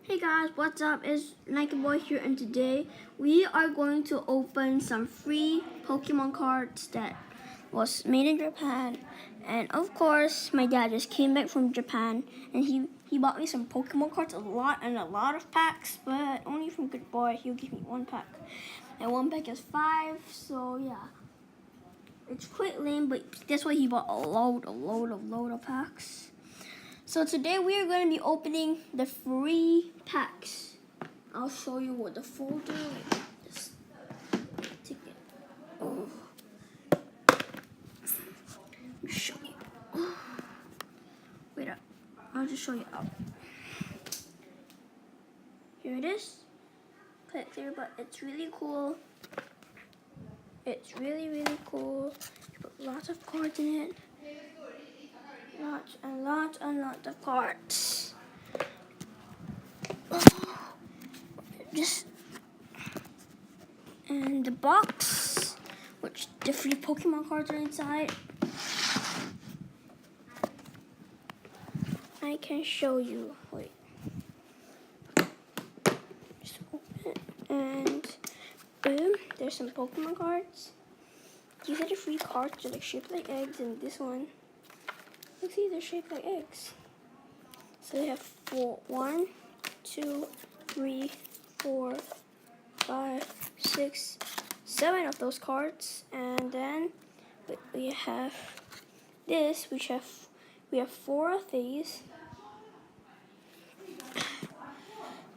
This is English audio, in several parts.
Hey guys, what's up? It's Nike Boy here, and today we are going to open some free Pokemon cards that was made in Japan. And of course, my dad just came back from Japan, and he bought me some Pokemon cards, a lot of packs, but only from Good Boy. He'll give me one pack, and one pack is 5. So yeah, it's quite lame, but that's why he bought a load of packs. So today we are going to be opening the free packs. I'll show you what the folder is. Take it. Oh. Show you. Oh. Wait up. I'll just show you out. Here it is. Click there, but it's really cool. It's really cool. You put lots of cards in it. Lots of cards. Just and the box, which the free Pokemon cards are inside. I can show you. Wait. Just open it, and boom, there's some Pokemon cards. These are the free cards. They're like shaped like eggs, and this one, you see, they're shaped like eggs. So they have 1, 2, 3, 4, 5, 6, 7 of those cards, and then we have this, we have 4 of these,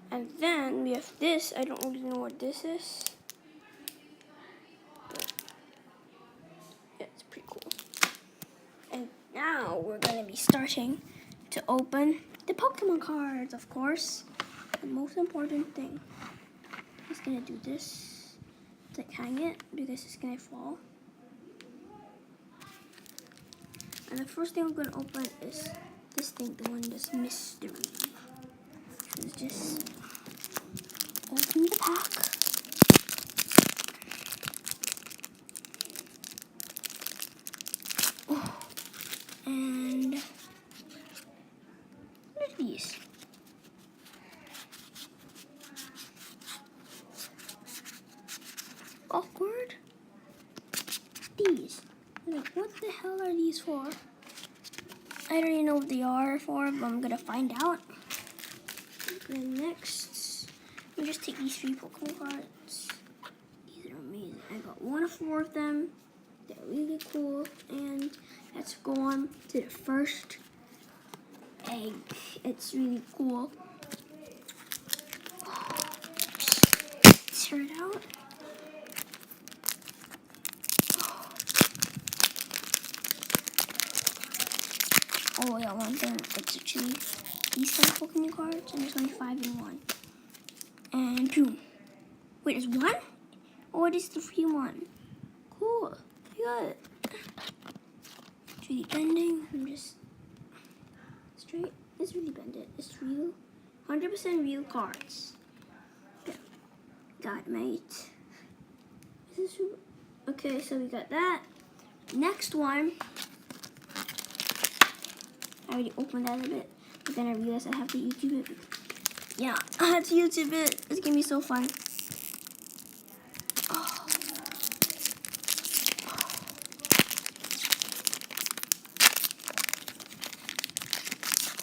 and then we have this. I don't really know what this is, but yeah, it's pretty cool. And now we're gonna be starting to open the Pokemon cards, of course. The most important thing. I'm just gonna do this, like hang it, because it's gonna fall. And the first thing I'm gonna open is this thing, the one that's mystery. So just open the pack. Oh, and what are these? Awkward. These. Like, what the hell are these for? I don't even know what they are for, but I'm gonna find out. And next, we just take these 3 Pokemon cards. These are amazing. I got 1 of 4 of them. They're really cool. And let's go on to the first egg. It's really cool. Tear it out. Oh yeah, one thing. It's actually these 5 Pokemon cards, and there's only 5 in one. And boom. Wait, there's 1? Oh, it is the free one. Cool. I got it. It's really bending. I'm just straight. It's really bended. It's real. 100% real cards. Yeah. Got it, mate. Is this okay, so we got that. Next one. I already opened that a bit, but then I realized I have to YouTube it. Yeah, I had to YouTube it. It's gonna be so fun. Oh.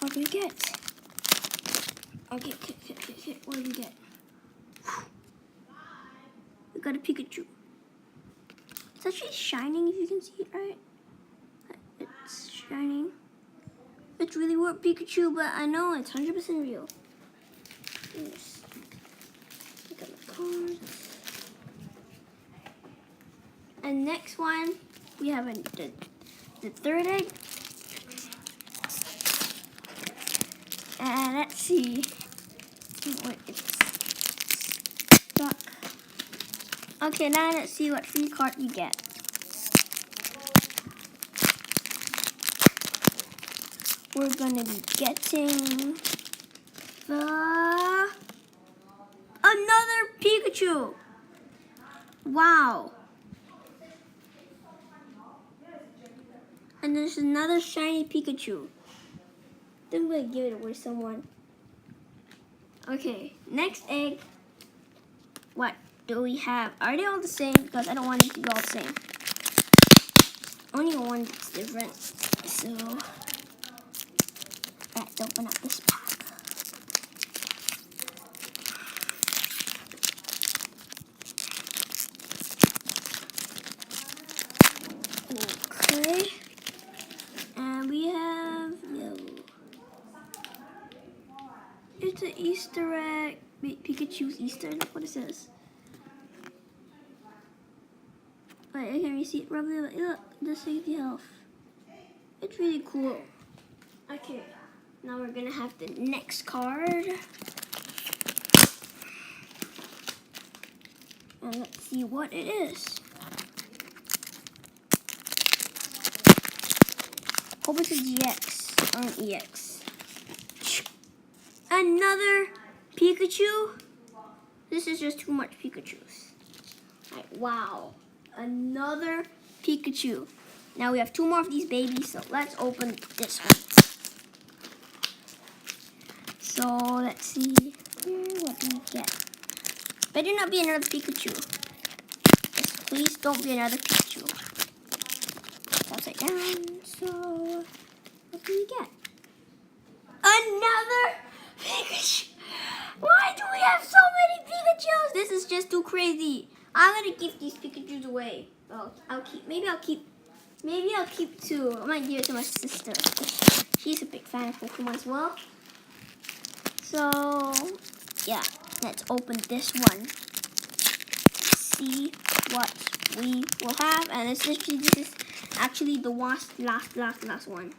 What do we get? Okay. What do we get? We got a Pikachu. It's actually shining, if you can see it, right? It's shining. It's really weird Pikachu, but I know it's 100% real. Yes. Look at the cards. And next one, we have the third egg. And let's see. Wait, it's stuck. Okay, now let's see what free card you get. We're gonna be getting another Pikachu. Wow. And there's another shiny Pikachu. Then I'm gonna give it away to someone. Okay, next egg. What do we have? Are they all the same? Because I don't want them to be all the same. Only one that's different. So, let's open up this pack. Okay. And we have yellow. It's an Easter egg. Pikachu's Easter. Look what it says. Wait, can you see it? Probably look, the safety health. It's really cool. Okay, now we're gonna have the next card. And let's see what it is. Hope it's a GX or an EX. Another Pikachu? This is just too much Pikachus. Like, wow. Another Pikachu. Now we have 2 more of these babies, so let's open this one. So let's see here what we get. Better not be another Pikachu. Just please don't be another Pikachu. Upside down. So what do we get? Another Pikachu. Why do we have so many Pikachus? This is just too crazy. I'm gonna give these Pikachus away. Oh, maybe I'll keep 2. I might give it to my sister. She's a big fan of Pokemon as well. So yeah, let's open this one. See what we will have, and this is actually the last one.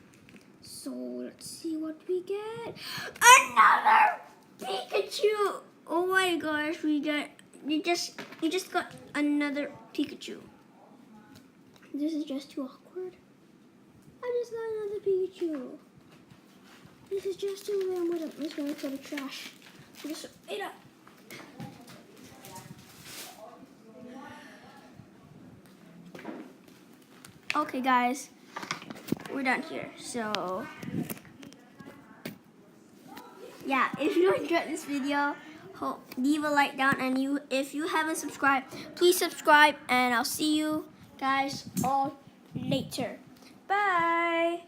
So let's see what we get. Another Pikachu! Oh my gosh, we just got another Pikachu. This is just too awkward. I just got another Pikachu. This is just too weird. I'm just gonna throw the trash. Just it up. Okay, guys, we're done here. So yeah, if you enjoyed this video, leave a like down, and if you haven't subscribed, please subscribe, and I'll see you guys all later. Bye.